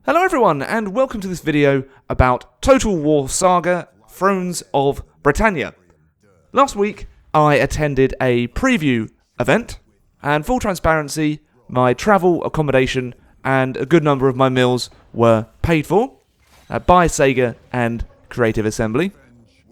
Hello everyone, and welcome to this video about Total War Saga, Thrones of Britannia. Last week, I attended a preview event, and full transparency, my travel, accommodation, and a good number of my meals were paid for by Saga and Creative Assembly.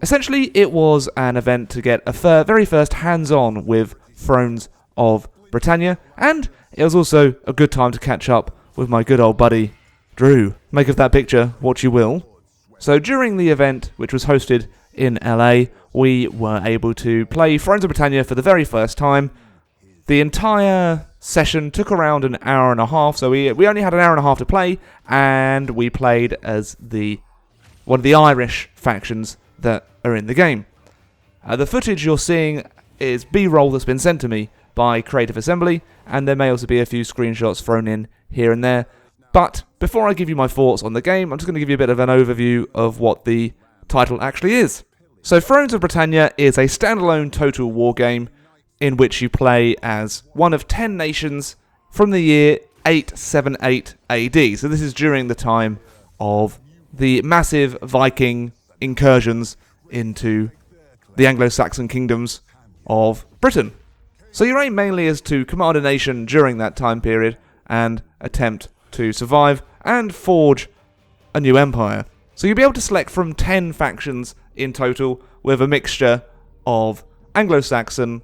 Essentially, it was an event to get a very first hands-on with Thrones of Britannia, and it was also a good time to catch up with my good old buddy, Drew. Make of that picture what you will. So during the event, which was hosted in LA, we were able to play Thrones of Britannia for the very first time. The entire session took around an hour and a half, so we only had an hour and a half to play, and we played as one of the Irish factions that are in the game. The footage you're seeing is B-roll that's been sent to me by Creative Assembly, and there may also be a few screenshots thrown in here and there. But before I give you my thoughts on the game, I'm just going to give you a bit of an overview of what the title actually is. So Thrones of Britannia is a standalone total war game in which you play as one of 10 nations from the year 878 AD. So this is during the time of the massive Viking incursions into the anglo-saxon kingdoms of Britain. So your aim mainly is to command a nation during that time period and attempt to survive and forge a new empire. So you'll be able to select from 10 factions in total, with a mixture of Anglo-Saxon,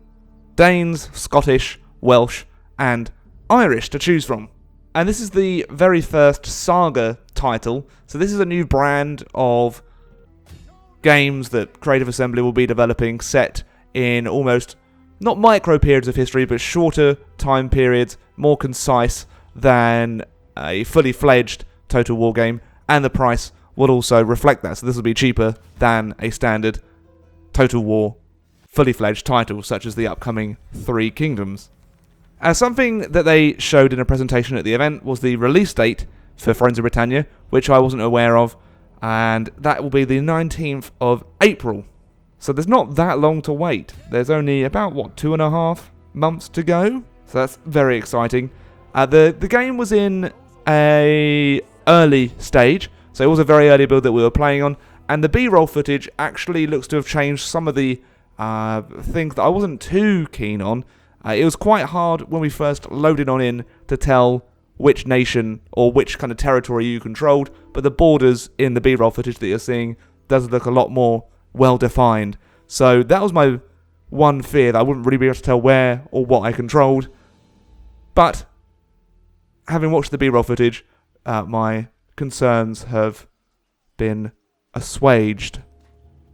Danes, Scottish, Welsh, and Irish to choose from. And this is the very first Saga title, so this is a new brand of games that Creative Assembly will be developing, set in almost not micro periods of history, but shorter time periods, more concise than a fully fledged Total War game, and the price will also reflect that. So this will be cheaper than a standard Total War fully fledged title, such as the upcoming Three Kingdoms. Something that they showed in a presentation at the event was the release date for Thrones of Britannia, which I wasn't aware of, and that will be the 19th of April. So there's not that long to wait. There's only about, 2.5 months to go? So that's very exciting. The game was in a early stage, so it was a very early build that we were playing on, and the B-roll footage actually looks to have changed some of the things that I wasn't too keen on. It was quite hard when we first loaded on in to tell which nation or which kind of territory you controlled, but the borders in the B-roll footage that you're seeing does look a lot more well-defined. So that was my one fear, that I wouldn't really be able to tell where or what I controlled. But having watched the B-roll footage, my concerns have been assuaged.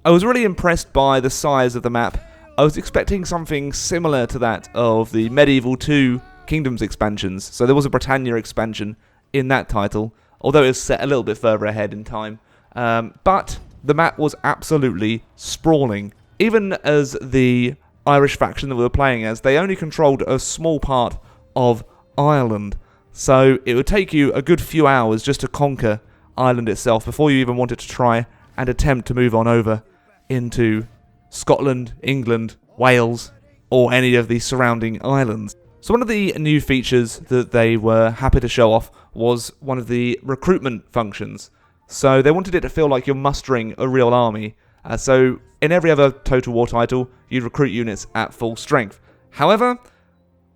I was really impressed by the size of the map. I was expecting something similar to that of the Medieval 2 Kingdoms expansions. So there was a Britannia expansion in that title, although it was set a little bit further ahead in time. But the map was absolutely sprawling. Even as the Irish faction that we were playing as, they only controlled a small part of Ireland. So it would take you a good few hours just to conquer Ireland itself before you even wanted to try and attempt to move on over into Scotland, England, Wales, or any of the surrounding islands. So one of the new features that they were happy to show off was one of the recruitment functions. So they wanted it to feel like you're mustering a real army. So in every other Total War title, you'd recruit units at full strength. However,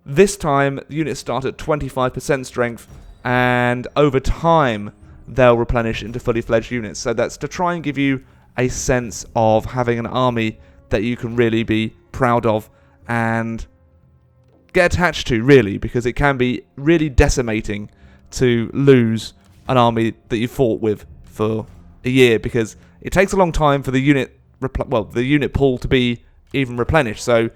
this time, units start at 25% strength, and over time, they'll replenish into fully fledged units. So that's to try and give you a sense of having an army that you can really be proud of and get attached to, really, because it can be really decimating to lose an army that you fought with for a year, because it takes a long time for the unit pool to be even replenished. So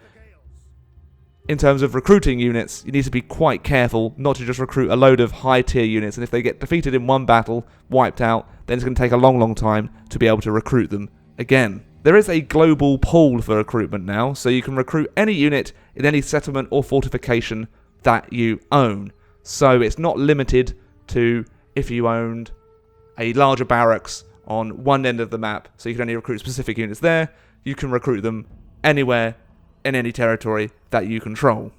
in terms of recruiting units, you need to be quite careful not to just recruit a load of high-tier units, and if they get defeated in one battle, wiped out, then it's going to take a long, long time to be able to recruit them again. There is a global pool for recruitment now, so you can recruit any unit in any settlement or fortification that you own. So it's not limited to if you owned a larger barracks on one end of the map, so you can only recruit specific units there. You can recruit them anywhere in any territory that you control.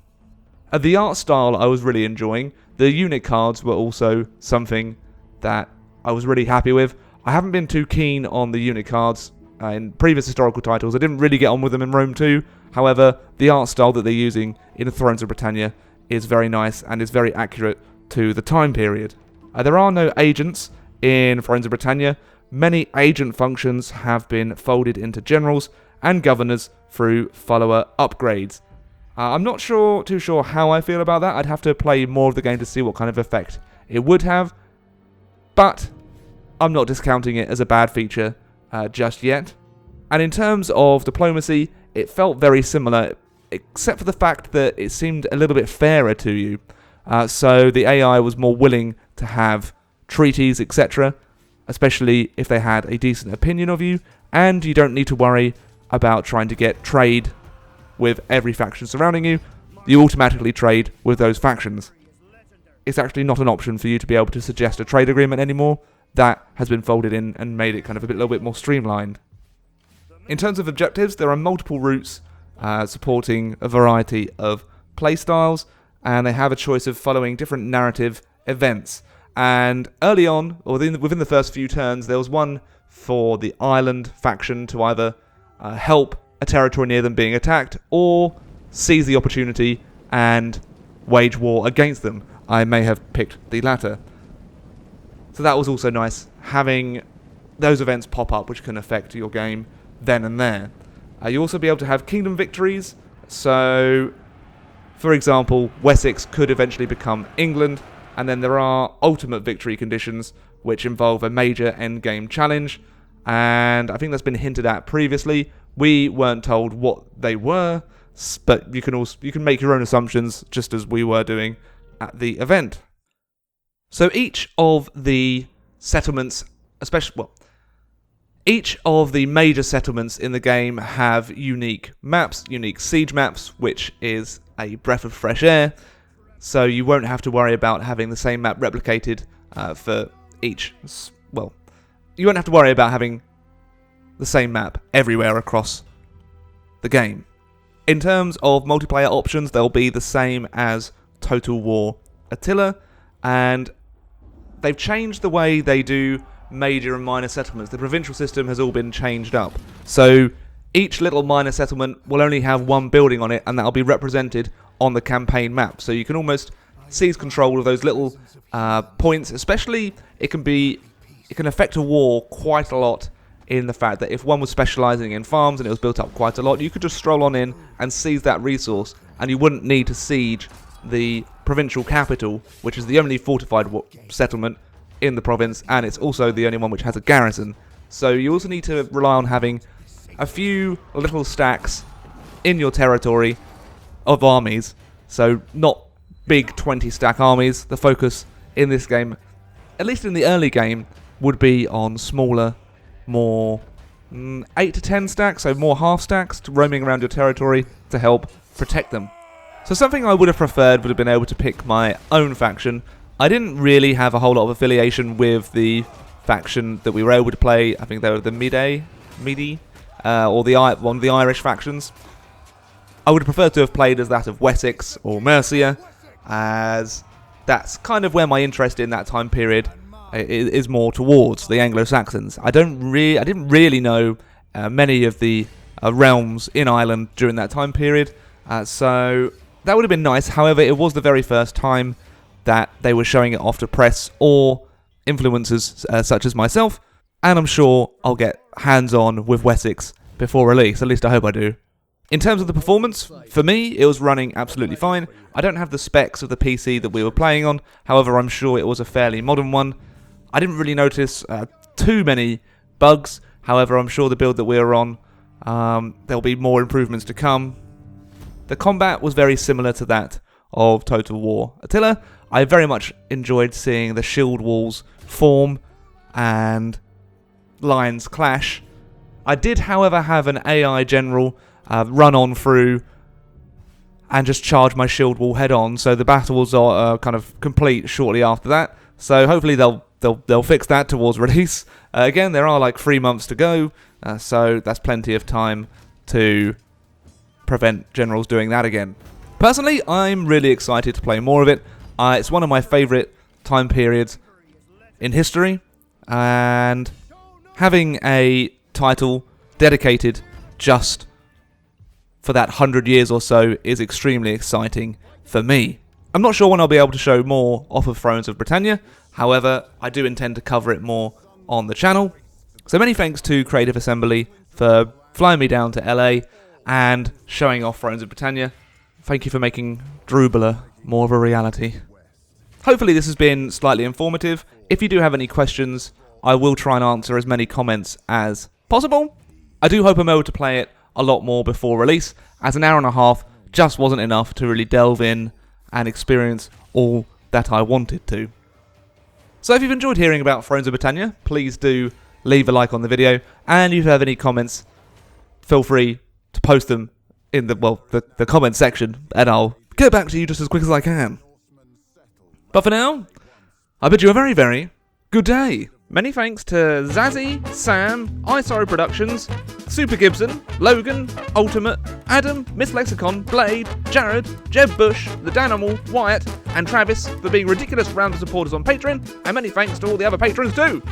The art style I was really enjoying. The unit cards were also something that I was really happy with. I haven't been too keen on the unit cards in previous historical titles. I didn't really get on with them in Rome 2. However, the art style that they're using in Thrones of Britannia is very nice and is very accurate to the time period. There are no agents in Thrones of Britannia. Many agent functions have been folded into generals and governors through follower upgrades. I'm not too sure how I feel about that. I'd have to play more of the game to see what kind of effect it would have. But I'm not discounting it as a bad feature just yet. And in terms of diplomacy, it felt very similar, except for the fact that it seemed a little bit fairer to you. So the AI was more willing to have treaties, etc., especially if they had a decent opinion of you, and you don't need to worry about trying to get trade with every faction surrounding you. You automatically trade with those factions. It's actually not an option for you to be able to suggest a trade agreement anymore. That has been folded in and made it kind of a little bit more streamlined. In terms of objectives, there are multiple routes supporting a variety of playstyles, and they have a choice of following different narrative events. And early on, or within the first few turns, there was one for the island faction to either help a territory near them being attacked, or seize the opportunity and wage war against them. I may have picked the latter. So that was also nice, having those events pop up which can affect your game then and there. You'll also be able to have kingdom victories. So, for example, Wessex could eventually become England, and then there are ultimate victory conditions which involve a major endgame challenge, and I think that's been hinted at previously. We weren't told what they were, but you can make your own assumptions, just as we were doing at the event. So each of the settlements, each of the major settlements in the game have unique maps, unique siege maps, which is a breath of fresh air. So you won't have to worry about having the same map replicated for each. Well, you won't have to worry about having the same map everywhere across the game. In terms of multiplayer options, they'll be the same as Total War Attila, and they've changed the way they do major and minor settlements. The provincial system has all been changed up. So each little minor settlement will only have one building on it, and that'll be represented on the campaign map. So you can almost seize control of those little points. Especially, it can affect a war quite a lot, in the fact that if one was specialising in farms and it was built up quite a lot, you could just stroll on in and seize that resource, and you wouldn't need to siege the provincial capital, which is the only fortified settlement in the province, and it's also the only one which has a garrison. So you also need to rely on having a few little stacks in your territory of armies, so not big 20-stack armies. The focus in this game, at least in the early game, would be on smaller, more 8 to 10 stacks, so more half stacks, roaming around your territory to help protect them. So something I would have preferred would have been able to pick my own faction. I didn't really have a whole lot of affiliation with the faction that we were able to play. I think they were the Midi, or one of the Irish factions. I would have preferred to have played as that of Wessex or Mercia, as that's kind of where my interest in that time period is more towards the Anglo-Saxons. I didn't really know many of the realms in Ireland during that time period, so that would have been nice. However, it was the very first time that they were showing it off to press or influencers such as myself, and I'm sure I'll get hands-on with Wessex before release. At least I hope I do. In terms of the performance, for me, it was running absolutely fine. I don't have the specs of the PC that we were playing on. However, I'm sure it was a fairly modern one. I didn't really notice too many bugs. However, I'm sure the build that we were on, there'll be more improvements to come. The combat was very similar to that of Total War Attila. I very much enjoyed seeing the shield walls form and lines clash. I did, however, have an AI general run on through and just charge my shield wall head on, so the battles are kind of complete shortly after that. So hopefully they'll fix that towards release. Again, there are like 3 months to go, so that's plenty of time to prevent generals doing that again. Personally, I'm really excited to play more of it. It's one of my favourite time periods in history. and having a title dedicated just for that 100 years or so is extremely exciting for me. I'm not sure when I'll be able to show more off of Thrones of Britannia, however, I do intend to cover it more on the channel. So many thanks to Creative Assembly for flying me down to LA and showing off Thrones of Britannia. Thank you for making Drubula more of a reality. Hopefully this has been slightly informative. If you do have any questions, I will try and answer as many comments as possible. I do hope I'm able to play it a lot more before release, as an hour and a half just wasn't enough to really delve in and experience all that I wanted to. So if you've enjoyed hearing about Thrones of Britannia, please do leave a like on the video, and if you have any comments, feel free to post them in the comment section, and I'll get back to you just as quick as I can. But for now, I bid you a very, very good day. Many thanks to Zazzy, Sam, ISO Productions, Super Gibson, Logan, Ultimate, Adam, Miss Lexicon, Blade, Jared, Jeb Bush, The Danimal, Wyatt, and Travis for being ridiculous round of supporters on Patreon, and many thanks to all the other patrons too.